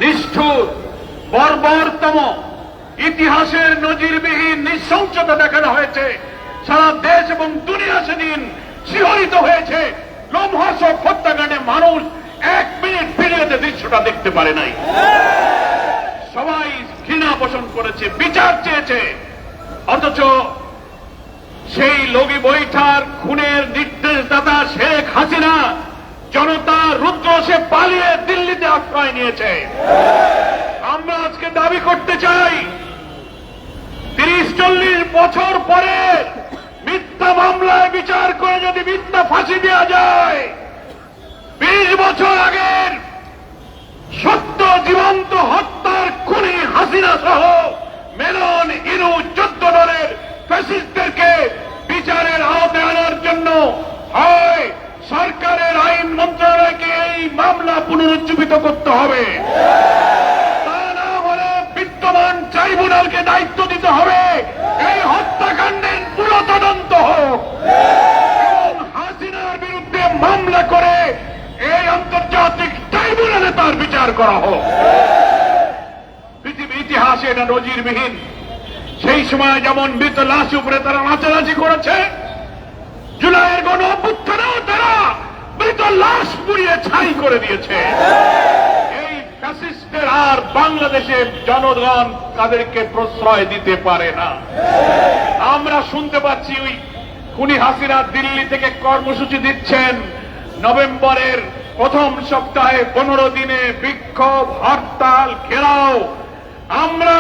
নিষ্ঠুর, বর্বরতম, ইতিহাসের নজিরবিহীন নৃশংসতা দেখানো হয়েছে। সারা দেশ এবং দুনিয়া সেদিন শিহরিত হয়েছে। লোমহর্ষক হত্যাকাণ্ডে মানুষ 1 মিনিট ভিডিওতে দৃশ্যটা দেখতে পারে নাই। সবাই ঘৃণা পোষণ করেছে, বিচার চেয়েছে। অথচ সেই লগি বৈঠার খুনের নির্দেশদাতা শেখ হাসিনা জনতা রুদ্র সে পালিয়ে দিল্লিতে আশ্রয় নিয়েছে। আমরা আজকে দাবি করতে চাই, 30-40 বছর পরে মিথ্যা মামলায় বিচার করে যদি মিথ্যা ফাঁসি দেওয়া যায়, 20 বছর আগের সত্য জীবন্ত হত্যার খুনি হাসিনা সহ মেনন, ইনু, 14 দলের ফ্যাসিস্টদেরকে বিচারের আওতায় আনার জন্য হয় সরকারের আইন মন্ত্রণালয়কে এই মামলা পুনরুজ্জীবিত করতে হবে, তা না হলে বিদ্যমান ট্রাইব্যুনালকে দায়িত্ব দিতে হবে এই হত্যাকাণ্ডের পুরো তদন্ত হোক এবং হাসিনার বিরুদ্ধে মামলা করে এই আন্তর্জাতিক ট্রাইব্যুনালে তার বিচার করা হোক। পৃথিবীর ইতিহাসে এটা নজিরবিহীন। সেই সময় যেমন মৃত লাশ উপরে তারা নাচানাচি করেছে, জুলাইয়ের গণ অভ্যুত্থানেও তারা মৃত লাশ পুড়িয়ে ছাই করে দিয়েছে। এই ফ্যাসিস্টদের আর বাংলাদেশের জনগণ তাদেরকে প্রশ্রয় দিতে পারে না। আমরা শুনতে পাচ্ছি ওই খুনি হাসিনা দিল্লি থেকে কর্মসূচি দিচ্ছেন নভেম্বরের প্রথম সপ্তাহে 15 দিনে বিক্ষোভ, হরতাল, ঘেরাও। আমরা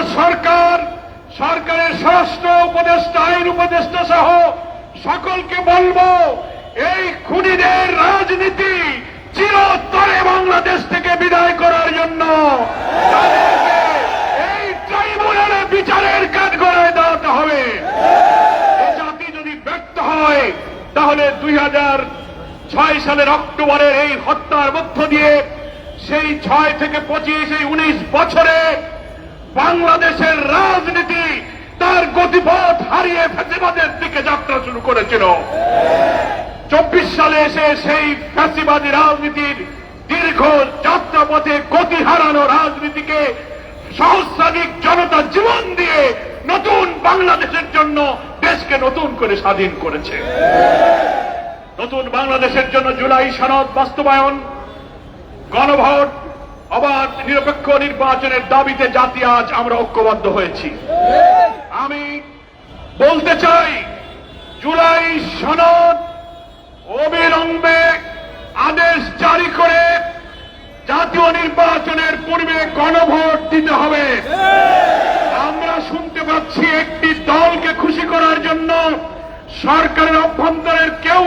সরকারের স্বরাষ্ট্র উপদেষ্টা, আইন উপদেষ্টা সহ সকলকে বলবো, এই খুনিদের রাজনীতি চিরতরে বাংলাদেশ থেকে বিদায় করার জন্য তাদেরকে এই ট্রাইব্যুনালে বিচারের কাঠগড়ায় দাঁড়াতে হবে। এই জাতি যদি ব্যর্থ হয় তাহলে 2006 সালের অক্টোবরের এই হত্যার মধ্য দিয়ে সেই 6 থেকে 25, এই 19 বছরে বাংলাদেশের রাজনীতি তার গতিপথ হারিয়ে ফ্যাসিবাদের দিকে যাত্রা শুরু করেছিল। 24 সালে এসে সেই ফ্যাসিবাদী রাজনীতির দীর্ঘ যাত্রাপথে গতি হারানো রাজনীতিকে সহস্রাধিক জনতা জীবন দিয়ে নতুন বাংলাদেশের জন্য দেশকে নতুন করে স্বাধীন করেছে। নতুন বাংলাদেশের জন্য জুলাই সনদ বাস্তবায়ন, গণভোট, অবাধ নিরপেক্ষ নির্বাচনের দাবিতে জাতি আজ আমরা ঐক্যবদ্ধ হয়েছি। আমি বলতে চাই, জুলাই সনদ অবিলম্বে আদেশ জারি করে জাতীয় নির্বাচনের পূর্বে গণভোট দিতে হবে। আমরা শুনতে পাচ্ছি একটি দলকে খুশি করার জন্য সরকারের অভ্যন্তরের কেউ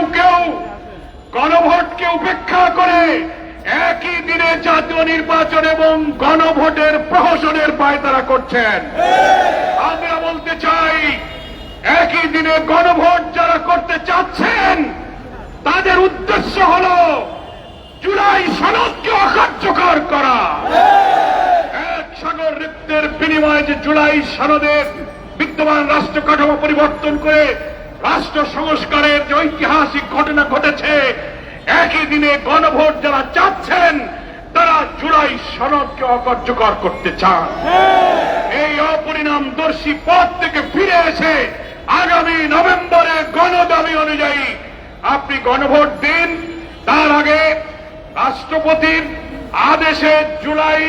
গণভোটকে উপেক্ষা করে একই দিনে জাতীয় নির্বাচন এবং গণভোটের প্রহসনের পায়তারা করছেন। আমরা বলতে চাই, একই দিনে গণভোট যারা করতে চাচ্ছেন তাদের উদ্দেশ্য হল জুলাই সনদকে অকার্যকর করা। এক সাগর রক্তের বিনিময়ে যে জুলাই সনদের বিদ্যমান রাষ্ট্র কাঠামো পরিবর্তন করে রাষ্ট্র সংস্কারের যে ঐতিহাসিক ঘটনা ঘটেছে, একই দিনে গণভোট যারা চাচ্ছেন তারা জুলাই সনদকে অকার্যকর করতে চান। এই অপরিণামদর্শী পথ থেকে ফিরে এসে আগামী নভেম্বরে গণদাবি অনুযায়ী আপনি গণভোট দিন। তার আগে রাষ্ট্রপতির আদেশে জুলাই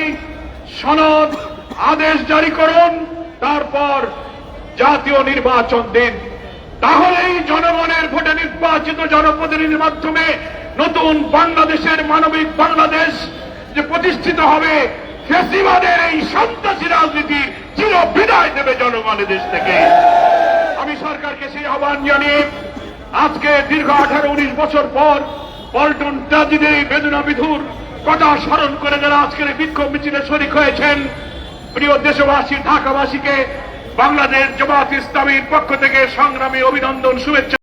সনদ আদেশ জারি করুন, তারপর জাতীয় নির্বাচন দিন। তাহলেই জনগণের ভোটে নির্বাচিত জনপ্রতিনিধির মাধ্যমে নতুন বাংলাদেশের মানবিক বাংলাদেশ যে প্রতিষ্ঠিত হবে, ফ্যাসিবাদের এই সন্ত্রাসী রাজনীতি চির বিদায় দেবে জনগণের দেশ থেকে। আমি সরকারকে সেই আহ্বান জানিয়ে আজকে দীর্ঘ 18-19 বছর পর পল্টন ট্র্যাজেডির বেদনা বিধুর কথা স্মরণ করে যারা আজকের বিক্ষোভ মিছিলে শরীক হয়েছেন, প্রিয় দেশবাসী, ঢাকাবাসীকে বাংলাদেশ জামায়াত ইসলামীর পক্ষ থেকে সংগ্রামী অভিনন্দন, শুভেচ্ছা।